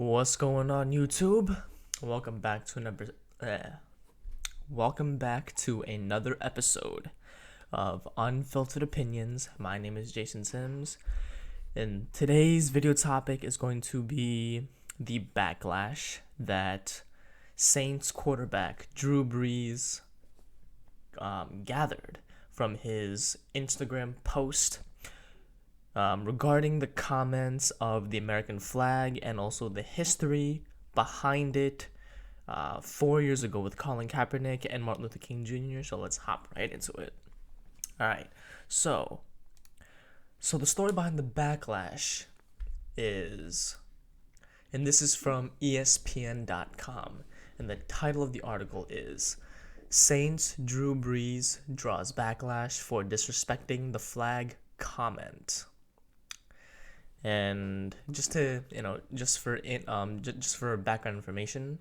What's going on, YouTube? Welcome back to another episode of Unfiltered Opinions. My name is Jason Sims, and today's video topic is going to be the backlash that Saints quarterback Drew Brees gathered from his Instagram post regarding the comments of the American flag and also the history behind it 4 years ago with Colin Kaepernick and Martin Luther King Jr. So let's hop right into it. All right. So the story behind the backlash is, and this is from ESPN.com, and the title of the article is Saints Drew Brees draws backlash for disrespecting the flag comment. And just to, just for background information,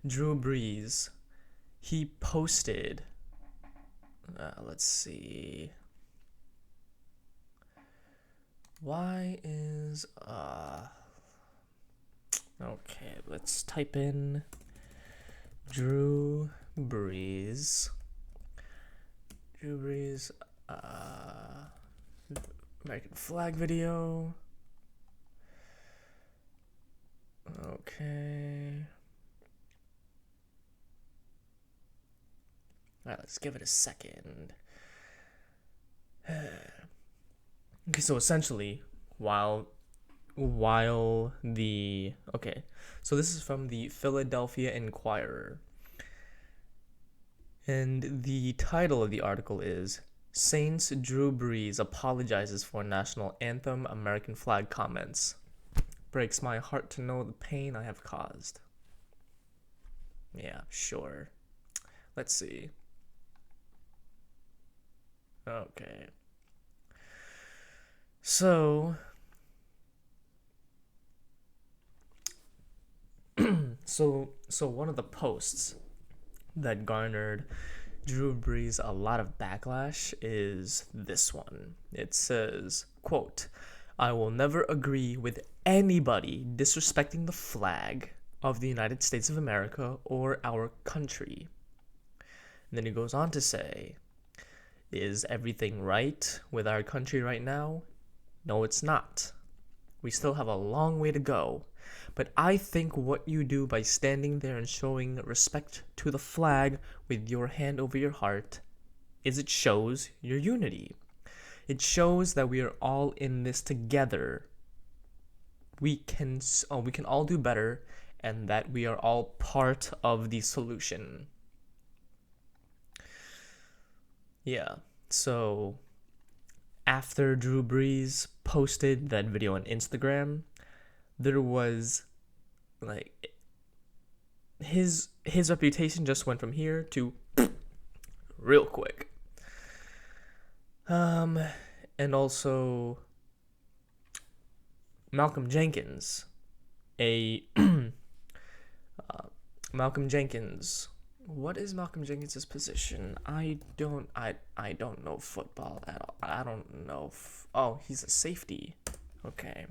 Drew Brees, he posted, let's see, okay, let's type in Drew Brees, American flag video. Okay. Alright, let's give it a second. Okay, so essentially, so this is from the Philadelphia Inquirer. And the title of the article is Saints Drew Brees apologizes for national anthem American flag comments. Breaks my heart to know the pain I have caused. Yeah, sure. Let's see. Okay. So one of the posts that garnered Drew Brees a lot of backlash is this one. It says, quote, "I will never agree with anybody disrespecting the flag of the United States of America or our country." And then he goes on to say, "Is everything right with our country right now? No, it's not. We still have a long way to go. But I think what you do by standing there and showing respect to the flag with your hand over your heart is it shows your unity. It shows that we are all in this together. We can all do better, and that we are all part of the solution." Yeah, so after Drew Brees posted that video on Instagram, there was his reputation just went from here to real quick. And also Malcolm Jenkins, what is Malcolm Jenkins' position? I don't know football at all. I don't know. He's a safety. Okay.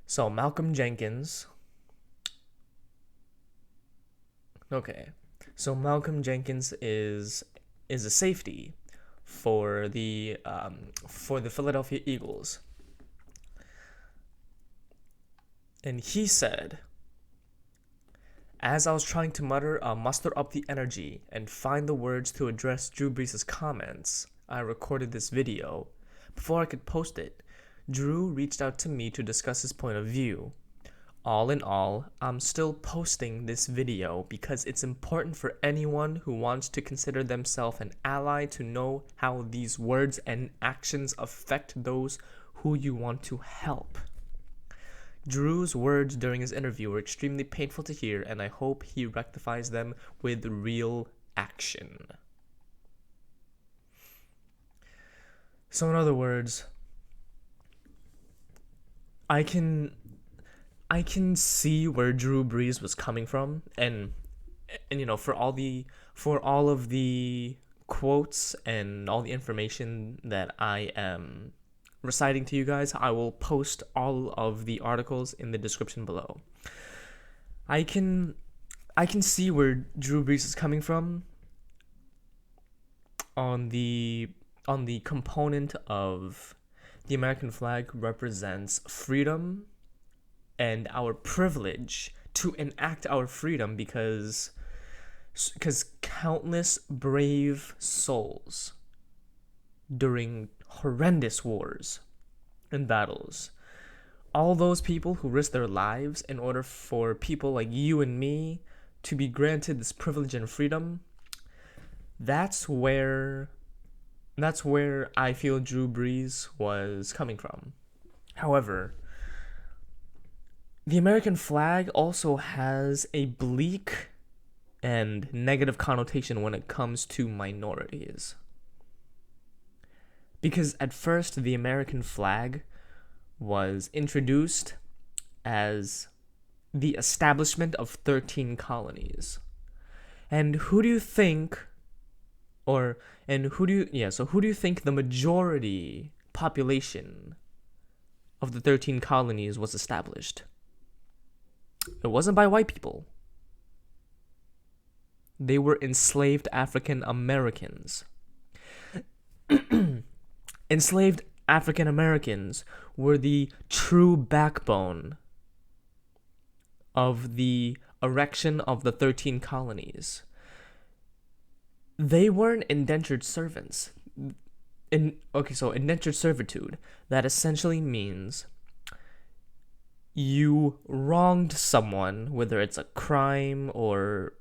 So Malcolm Jenkins. Okay. So Malcolm Jenkins is a safety for the Philadelphia Eagles. And he said, "As I was trying to muster up the energy and find the words to address Drew Brees' comments, I recorded this video. Before I could post it, Drew reached out to me to discuss his point of view. All in all, I'm still posting this video because it's important for anyone who wants to consider themselves an ally to know how these words and actions affect those who you want to help. Drew's words during his interview were extremely painful to hear, and I hope he rectifies them with real action." So in other words, I can see where Drew Brees was coming from, and for all of the quotes and all the information that I am reciting to you guys. I will post all of the articles in the description below. I can see where Drew Brees is coming from on the component of the American flag represents freedom and our privilege to enact our freedom because countless brave souls during horrendous wars and battles, all those people who risked their lives in order for people like you and me to be granted this privilege and freedom, that's where I feel Drew Brees was coming from. However, the American flag also has a bleak and negative connotation when it comes to minorities. Because at first, the American flag was introduced as the establishment of 13 colonies. And who do you think the majority population of the 13 colonies was established? It wasn't by white people. They were enslaved African Americans. Enslaved African Americans were the true backbone of the erection of the 13 colonies. They weren't indentured servants. So indentured servitude, that essentially means you wronged someone, whether it's a crime or,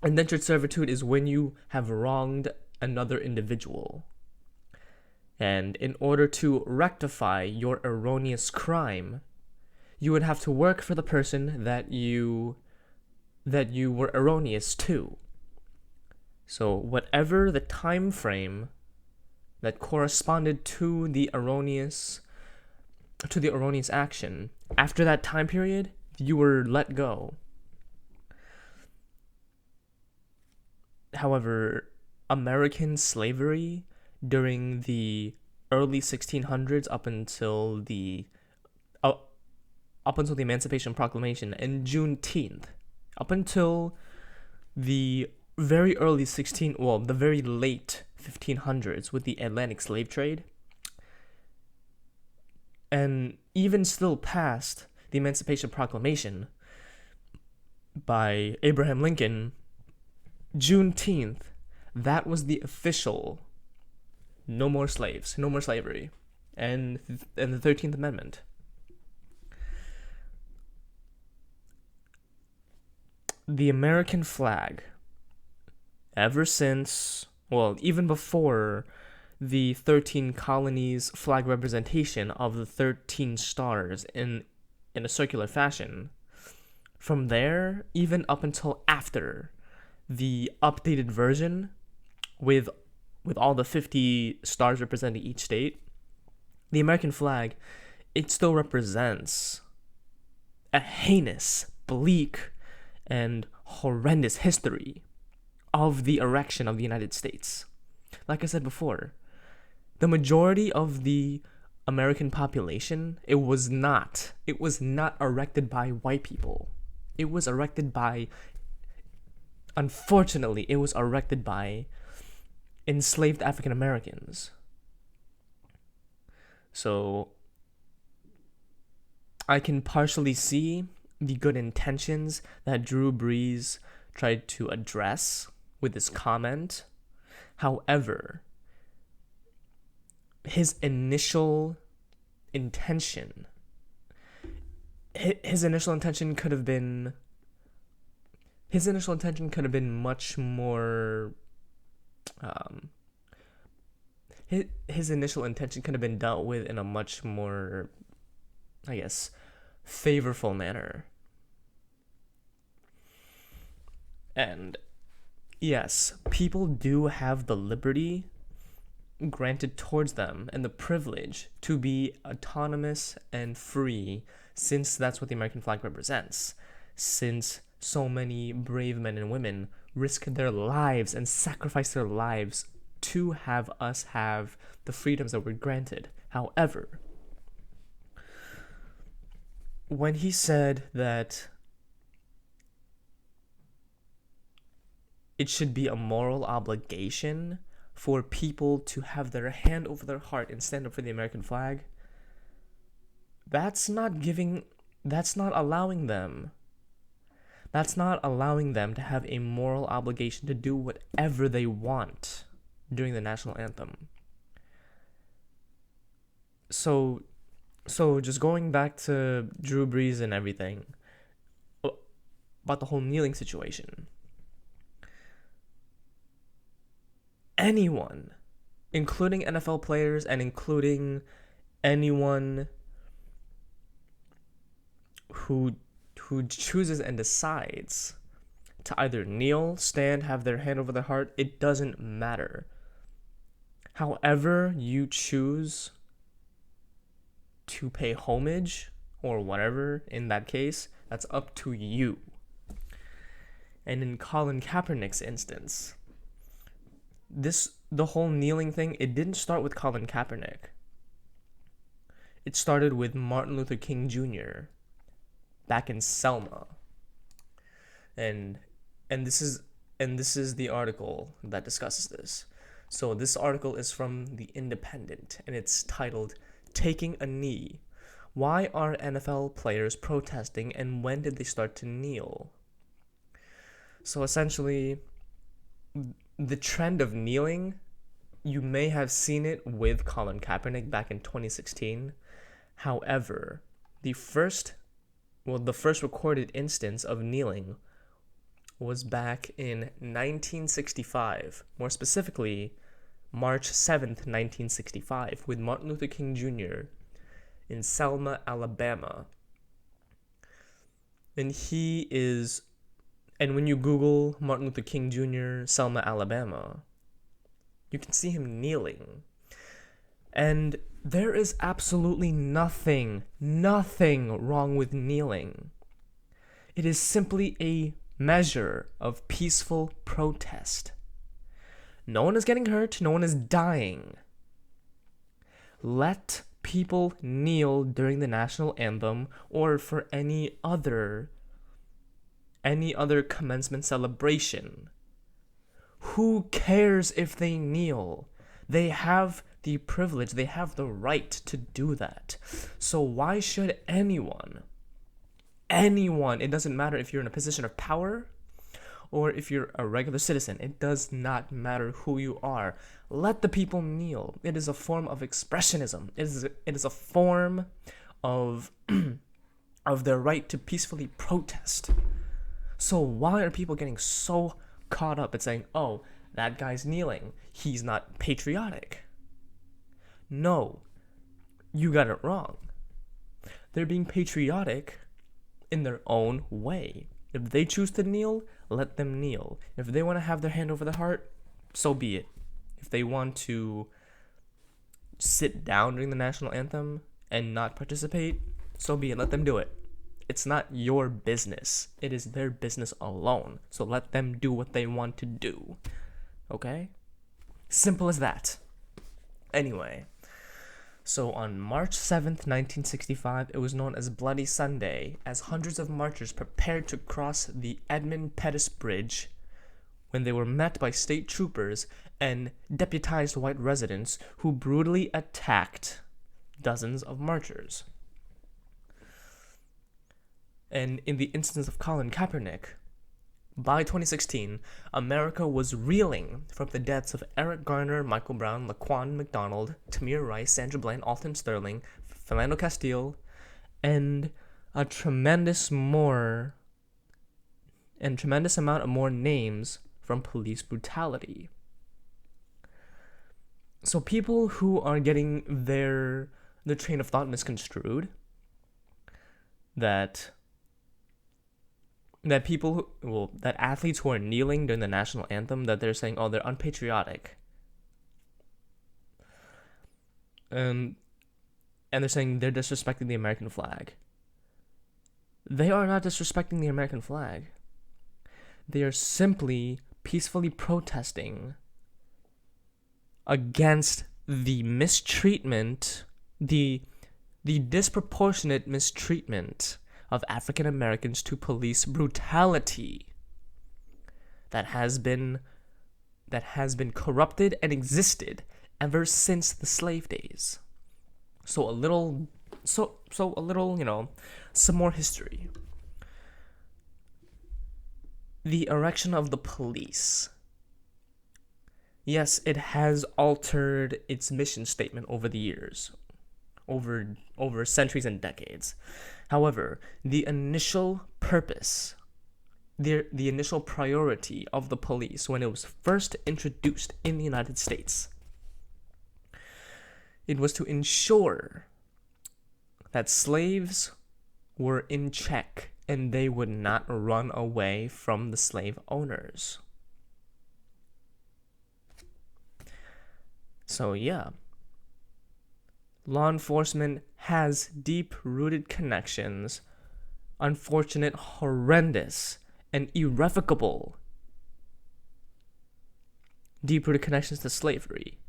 indentured servitude is when you have wronged another individual. And in order to rectify your erroneous crime, you would have to work for the person that you were erroneous to. So whatever the time frame that corresponded to the erroneous action, after that time period, you were let go. However, American slavery during the early 1600s up until the Emancipation Proclamation and Juneteenth, up until the very late 1500s with the Atlantic slave trade, and even still past the Emancipation Proclamation by Abraham Lincoln, Juneteenth, that was the official no more slaves, no more slavery, and the 13th Amendment. The American flag, ever since, even before the 13 colonies flag representation of the 13 stars in a circular fashion, from there, even up until after the updated version with all the 50 stars representing each state, the American flag, it still represents a heinous, bleak, and horrendous history of the erection of the United States. Like I said before, the majority of the American population, it was not erected by white people. It was erected by enslaved African Americans. So I can partially see the good intentions that Drew Brees tried to address with this comment. However, his initial intention could have been much more his initial intention could have been dealt with in a much more, I guess, favorable manner. And yes, people do have the liberty granted towards them and the privilege to be autonomous and free, since that's what the American flag represents. Since so many brave men and women risk their lives and sacrifice their lives to have us have the freedoms that we're granted. However, when he said that it should be a moral obligation for people to have their hand over their heart and stand up for the American flag, that's not allowing them. That's not allowing them to have a moral obligation to do whatever they want during the national anthem. So just going back to Drew Brees and everything, about the whole kneeling situation. Anyone, including NFL players and including anyone who chooses and decides to either kneel, stand, have their hand over their heart, it doesn't matter. However you choose to pay homage or whatever in that case, that's up to you. And in Colin Kaepernick's instance, the whole kneeling thing, it didn't start with Colin Kaepernick. It started with Martin Luther King Jr. back in Selma. And this is the article that discusses this. So this article is from The Independent, and it's titled "Taking a Knee. Why are NFL players protesting, and when did they start to kneel?" So essentially, the trend of kneeling, you may have seen it with Colin Kaepernick back in 2016. However, the first recorded instance of kneeling was back in 1965, more specifically, March 7th, 1965, with Martin Luther King Jr. in Selma, Alabama. And when you Google Martin Luther King Jr., Selma, Alabama, you can see him kneeling. And there is absolutely nothing wrong with kneeling. It is simply a measure of peaceful protest. No one is getting hurt, no one is dying. Let people kneel during the national anthem or for any other commencement celebration. Who cares if they kneel? They have the privilege, they have the right to do that. So why should anyone, it doesn't matter if you're in a position of power or if you're a regular citizen, it does not matter who you are. Let the people kneel. It is a form of expressionism. It is a form of their right to peacefully protest. So why are people getting so caught up in saying, oh, that guy's kneeling, he's not patriotic? No, you got it wrong. They're being patriotic in their own way. If they choose to kneel, let them kneel. If they want to have their hand over their heart, so be it. If they want to sit down during the national anthem and not participate, so be it. Let them do it. It's not your business. It is their business alone. So let them do what they want to do. Okay? Simple as that. Anyway, so on March 7th, 1965, it was known as Bloody Sunday, as hundreds of marchers prepared to cross the Edmund Pettus Bridge when they were met by state troopers and deputized white residents who brutally attacked dozens of marchers. And in the instance of Colin Kaepernick, by 2016, America was reeling from the deaths of Eric Garner, Michael Brown, Laquan McDonald, Tamir Rice, Sandra Bland, Alton Sterling, Philando Castile, and a tremendous amount of more names from police brutality. So people who are getting their train of thought misconstrued, that athletes who are kneeling during the national anthem, that they're saying, oh, they're unpatriotic. And they're saying they're disrespecting the American flag. They are not disrespecting the American flag. They are simply peacefully protesting against the mistreatment the disproportionate mistreatment of African Americans to police brutality that has been corrupted and existed ever since the slave days. So a little, some more history. The erection of the police. Yes, it has altered its mission statement over the years, over centuries and decades. However, the initial purpose, the initial priority of the police when it was first introduced in the United States, it was to ensure that slaves were in check and they would not run away from the slave owners. So yeah, law enforcement has deep-rooted connections, unfortunate, horrendous, and irrevocable deep-rooted connections to slavery.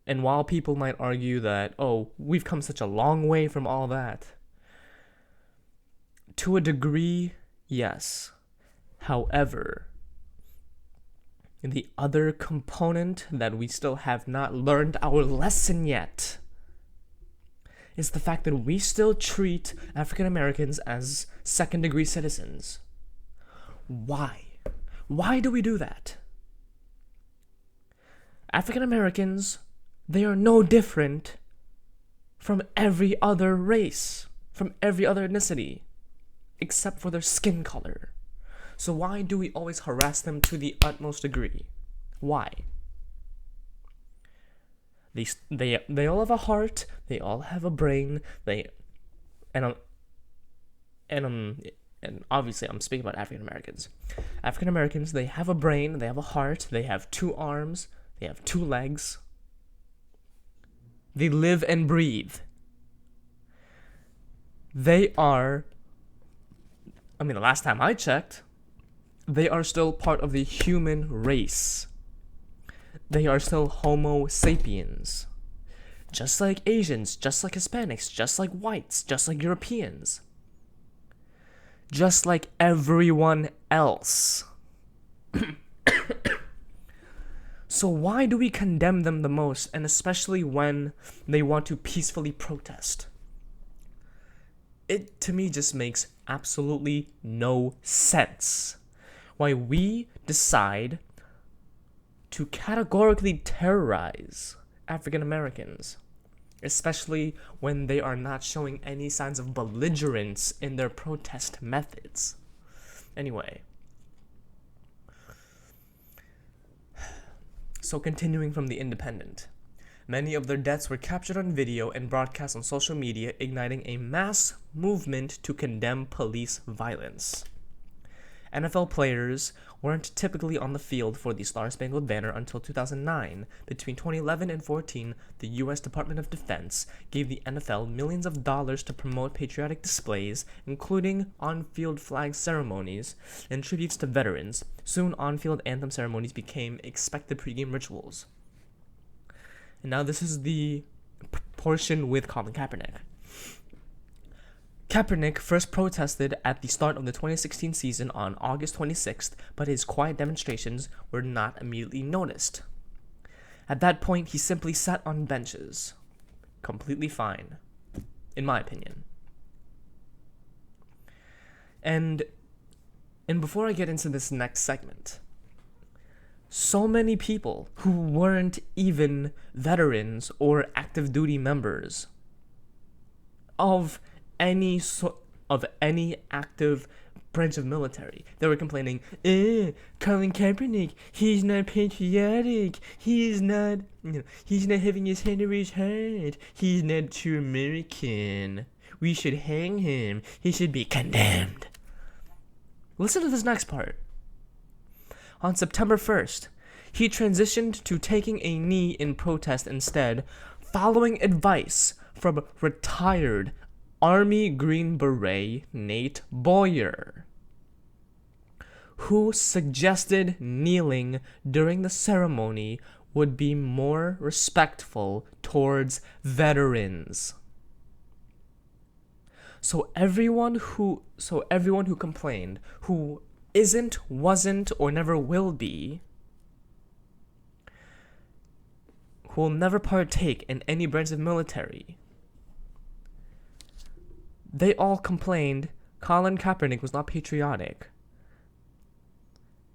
And while people might argue that, oh, we've come such a long way from all that, to a degree, yes. However, the other component that we still have not learned our lesson yet is the fact that we still treat African Americans as second-degree citizens. Why? Why do we do that? African Americans, they are no different from every other race, from every other ethnicity, except for their skin color. So why do we always harass them to the utmost degree? Why? They all have a heart. They all have a brain. And obviously I'm speaking about African Americans. African Americans, they have a brain. They have a heart. They have 2 arms. They have 2 legs. They live and breathe. They are. I mean, the last time I checked, they are still part of the human race. They are still Homo sapiens. Just like Asians, just like Hispanics, just like whites, just like Europeans. Just like everyone else. So why do we condemn them the most, and especially when they want to peacefully protest? It, to me, just makes absolutely no sense. Why we decide to categorically terrorize African Americans, especially when they are not showing any signs of belligerence in their protest methods. Anyway. So continuing from The Independent. Many of their deaths were captured on video and broadcast on social media, igniting a mass movement to condemn police violence. NFL players weren't typically on the field for the Star-Spangled Banner until 2009. Between 2011 and 2014, the U.S. Department of Defense gave the NFL millions of dollars to promote patriotic displays, including on-field flag ceremonies and tributes to veterans. Soon, on-field anthem ceremonies became expected pregame rituals. And now this is the portion with Colin Kaepernick. Kaepernick first protested at the start of the 2016 season on August 26th, but his quiet demonstrations were not immediately noticed. At that point, he simply sat on benches. Completely fine, in my opinion. And before I get into this next segment, so many people who weren't even veterans or active duty members of any active branch of military, they were complaining, Colin Kaepernick, he's not patriotic, he's not having his hand over his heart, he's not true American, we should hang him, he should be condemned. Listen to this next part. On September 1st, he transitioned to taking a knee in protest instead, following advice from retired Army Green Beret Nate Boyer, who suggested kneeling during the ceremony would be more respectful towards veterans. So everyone who complained, who isn't, wasn't, or never will be, who will never partake in any branch of military, they all complained Colin Kaepernick was not patriotic.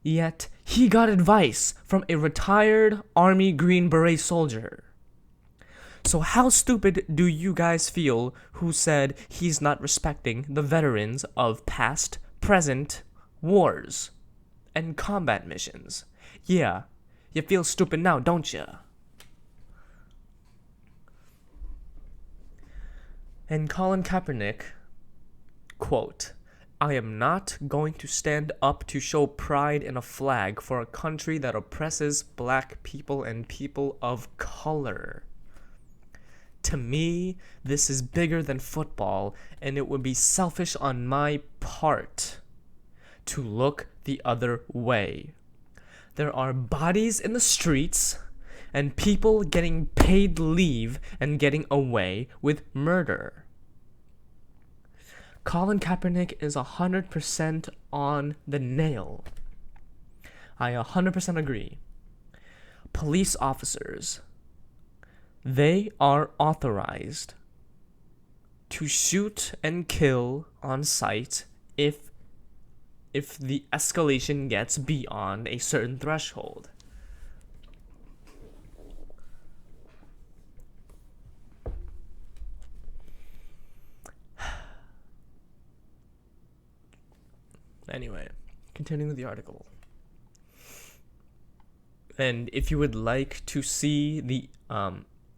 Yet, he got advice from a retired Army Green Beret soldier. So how stupid do you guys feel who said he's not respecting the veterans of past, present wars and combat missions? Yeah, you feel stupid now, don't ya? And Colin Kaepernick, quote, "I am not going to stand up to show pride in a flag for a country that oppresses black people and people of color. To me, this is bigger than football, and it would be selfish on my part to look the other way. There are bodies in the streets and people getting paid leave and getting away with murder." Colin Kaepernick is 100% on the nail. I 100% agree. Police officers, they are authorized to shoot and kill on sight if the escalation gets beyond a certain threshold. Anyway, continuing with the article. And if you would like to see the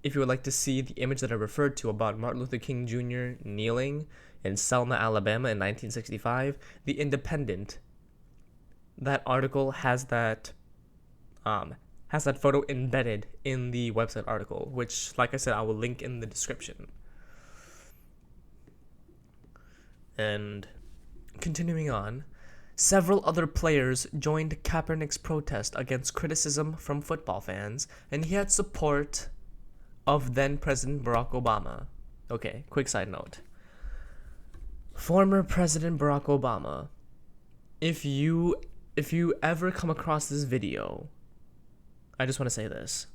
image that I referred to about Martin Luther King Jr. kneeling in Selma, Alabama in 1965, The Independent, that article has that photo embedded in the website article, which, like I said, I will link in the description. And continuing on, several other players joined Kaepernick's protest against criticism from football fans, and he had support of then-President Barack Obama. Okay, quick side note. Former President Barack Obama, if you ever come across this video, I just want to say this.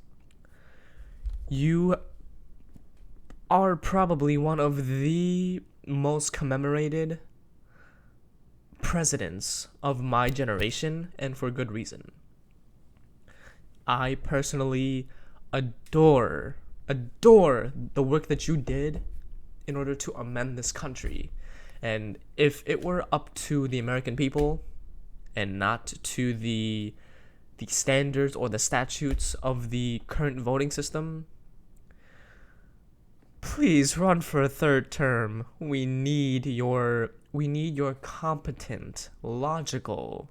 You are probably one of the most commemorated presidents of my generation, and for good reason. I personally adore the work that you did in order to amend this country. And if it were up to the American people and not to the standards or the statutes of the current voting system, please run for a third term. We need your competent, logical,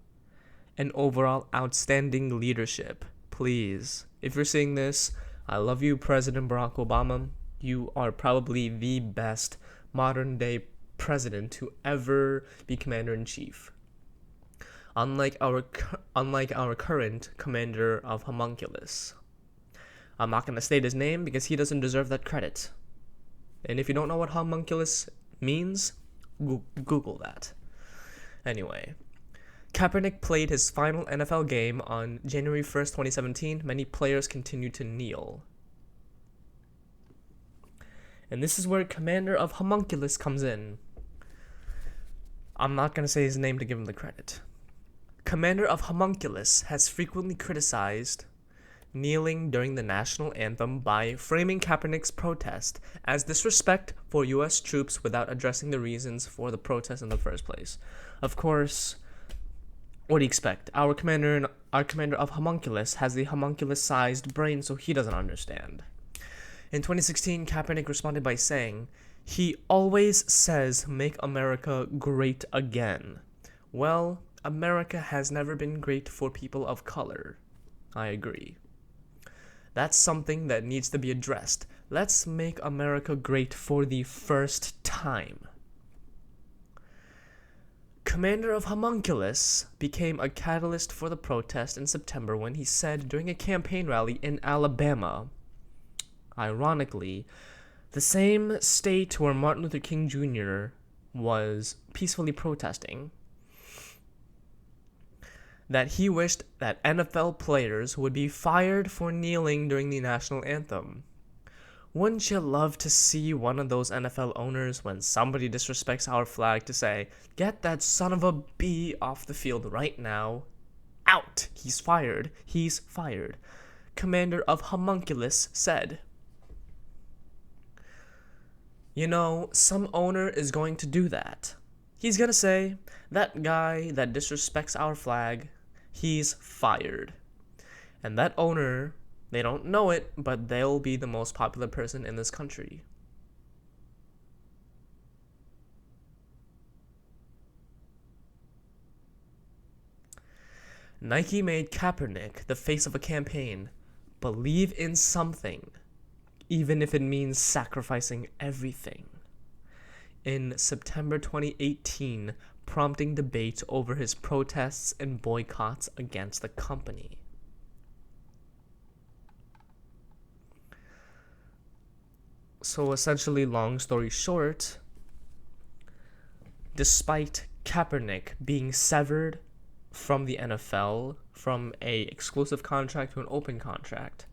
and overall outstanding leadership. Please. If you're seeing this, I love you, President Barack Obama. You are probably the best modern-day president to ever be commander-in-chief. Unlike our current commander of Homunculus. I'm not going to state his name because he doesn't deserve that credit. And if you don't know what Homunculus means, Google that. Anyway, Kaepernick played his final NFL game on January 1st, 2017. Many players continued to kneel. And this is where Commander of Homunculus comes in. I'm not going to say his name to give him the credit. Commander of Homunculus has frequently criticized kneeling during the national anthem by framing Kaepernick's protest as disrespect for U.S. troops without addressing the reasons for the protest in the first place. Of course, what do you expect? Our commander of Homunculus has the homunculus-sized brain, so he doesn't understand. In 2016, Kaepernick responded by saying, "He always says, 'Make America great again.' Well, America has never been great for people of color." I agree. That's something that needs to be addressed. Let's make America great for the first time. commander of Homunculus became a catalyst for the protest in September when he said during a campaign rally in Alabama, ironically, the same state where Martin Luther King Jr. was peacefully protesting, that he wished that NFL players would be fired for kneeling during the national anthem. Wouldn't you love to see one of those NFL owners, when somebody disrespects our flag, to say, "Get that son of a B off the field right now. Out. He's fired. He's fired," commander of Homunculus said. You know, some owner is going to do that. He's going to say, "That guy that disrespects our flag, he's fired." And that owner, they don't know it, but they'll be the most popular person in this country. Nike made Kaepernick the face of a campaign. Believe in something, even if it means sacrificing everything, in September 2018, prompting debate over his protests and boycotts against the company. So essentially, long story short, despite Kaepernick being severed from the NFL, from a exclusive contract to an open contract,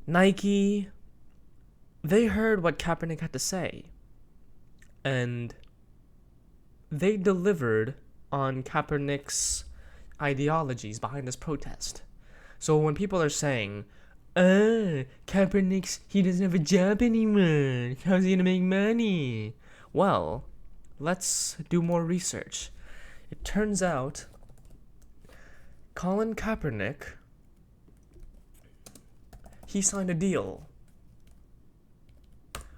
Nike, they heard what Kaepernick had to say, and they delivered on Kaepernick's ideologies behind his protest. So when people are saying, Kaepernick's, he doesn't have a job anymore, how's he gonna make money? Well, let's do more research. It turns out Colin Kaepernick, he signed a deal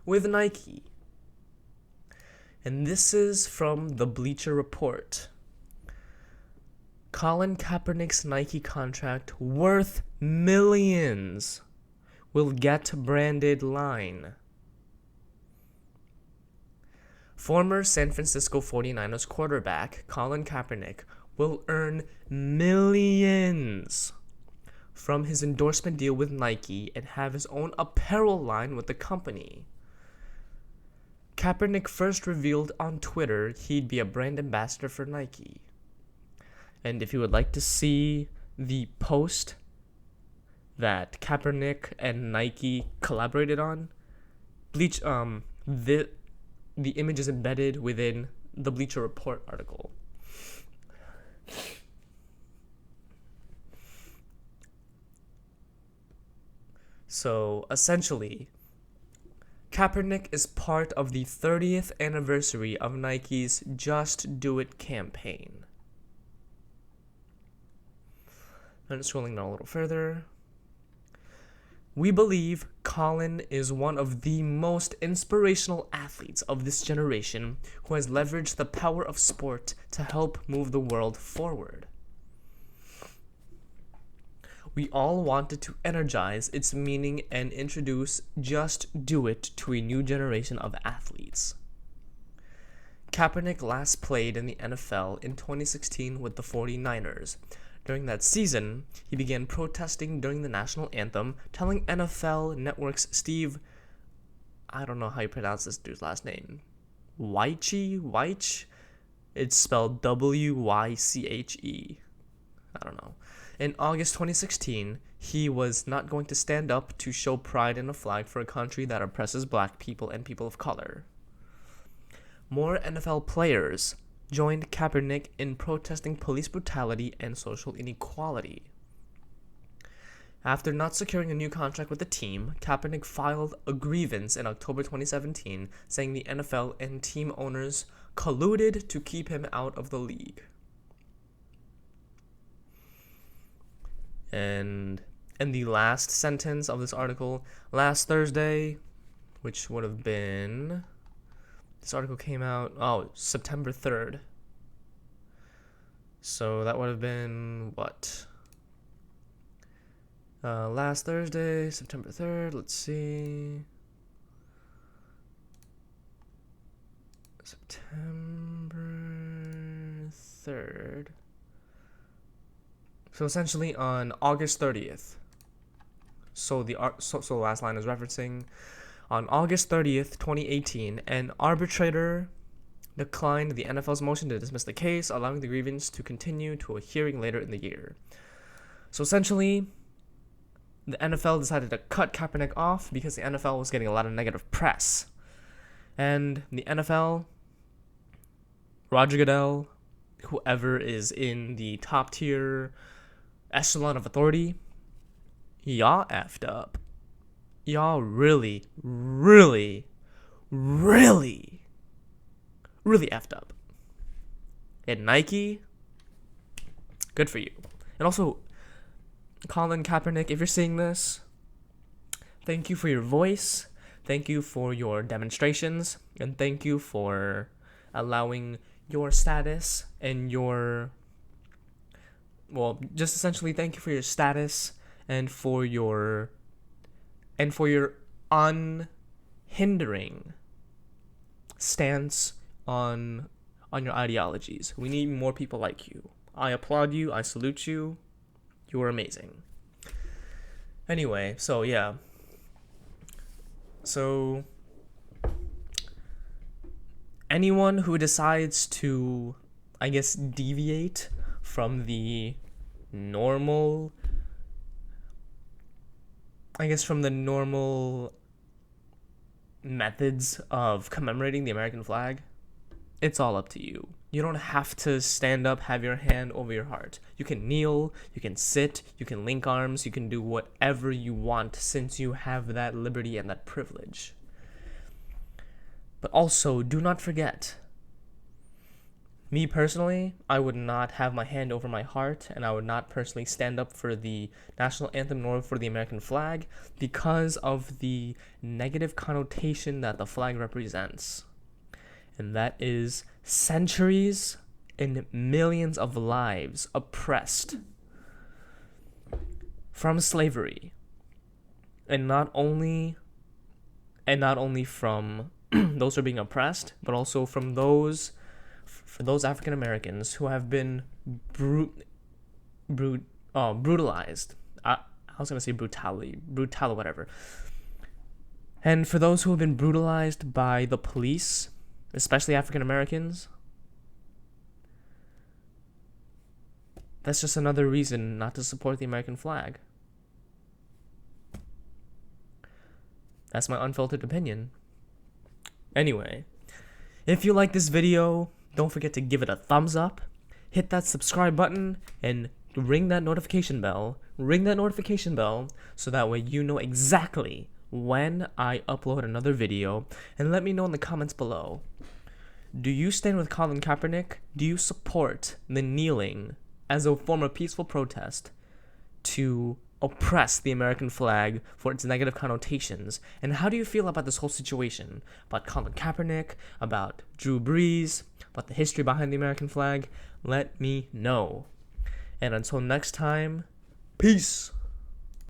with Nike. And this is from the Bleacher Report. Colin Kaepernick's Nike contract, worth millions, will get branded line. Former San Francisco 49ers quarterback Colin Kaepernick will earn millions from his endorsement deal with Nike and have his own apparel line with the company. Kaepernick first revealed on Twitter he'd be a brand ambassador for Nike. And if you would like to see the post that Kaepernick and Nike collaborated on, the image is embedded within the Bleacher Report article. So essentially, Kaepernick is part of the 30th anniversary of Nike's Just Do It campaign. And scrolling down a little further. We believe Colin is one of the most inspirational athletes of this generation who has leveraged the power of sport to help move the world forward. We all wanted to energize its meaning and introduce Just Do It to a new generation of athletes. Kaepernick last played in the NFL in 2016 with the 49ers. During that season, he began protesting during the national anthem, telling NFL Network's Steve, I don't know how you pronounce this dude's last name, Wyche? It's spelled Wyche. I don't know. In August 2016, he was not going to stand up to show pride in a flag for a country that oppresses black people and people of color. More NFL players joined Kaepernick in protesting police brutality and social inequality. After not securing a new contract with the team, Kaepernick filed a grievance in October 2017, saying the NFL and team owners colluded to keep him out of the league. And in the last sentence of this article, last Thursday, which would have been, this article came out, September 3rd. So that would have been what? Last Thursday, September 3rd, let's see. September 3rd. So essentially on August 30th. So the last line is referencing on August 30th, 2018, an arbitrator declined the NFL's motion to dismiss the case, allowing the grievance to continue to a hearing later in the year. So essentially, the NFL decided to cut Kaepernick off because the NFL was getting a lot of negative press. And the NFL, Roger Goodell, whoever is in the top tier echelon of authority, y'all effed up. Y'all really, really, really, really effed up. And Nike, good for you. And also, Colin Kaepernick, if you're seeing this, thank you for your voice, thank you for your demonstrations, and thank you for allowing your status and just essentially thank you for your status and for your unhindering stance on your ideologies. We need more people like you. I applaud you, I salute you. You were amazing. Anyway, so yeah. So anyone who decides to, I guess, deviate from the normal methods of commemorating the American flag, it's all up to you. You don't have to stand up, have your hand over your heart. You can kneel, you can sit, you can link arms, you can do whatever you want since you have that liberty and that privilege. But also, do not forget, me personally, I would not have my hand over my heart, and I would not personally stand up for the national anthem nor for the American flag because of the negative connotation that the flag represents. And that is centuries and millions of lives oppressed from slavery. And not only from those who are being oppressed, but also from those African Americans who have been brutalized. I was going to say brutal, whatever. And for those who have been brutalized by the police, especially African Americans, that's just another reason not to support the American flag. That's my unfiltered opinion. Anyway, if you like this video, don't forget to give it a thumbs up, hit that subscribe button, and ring that notification bell. Ring that notification bell so that way you know exactly when I upload another video, and let me know in the comments below. Do you stand with Colin Kaepernick? Do you support the kneeling as a form of peaceful protest to oppress the American flag for its negative connotations? And how do you feel about this whole situation? About Colin Kaepernick, about Drew Brees, about the history behind the American flag? Let me know. And until next time, peace.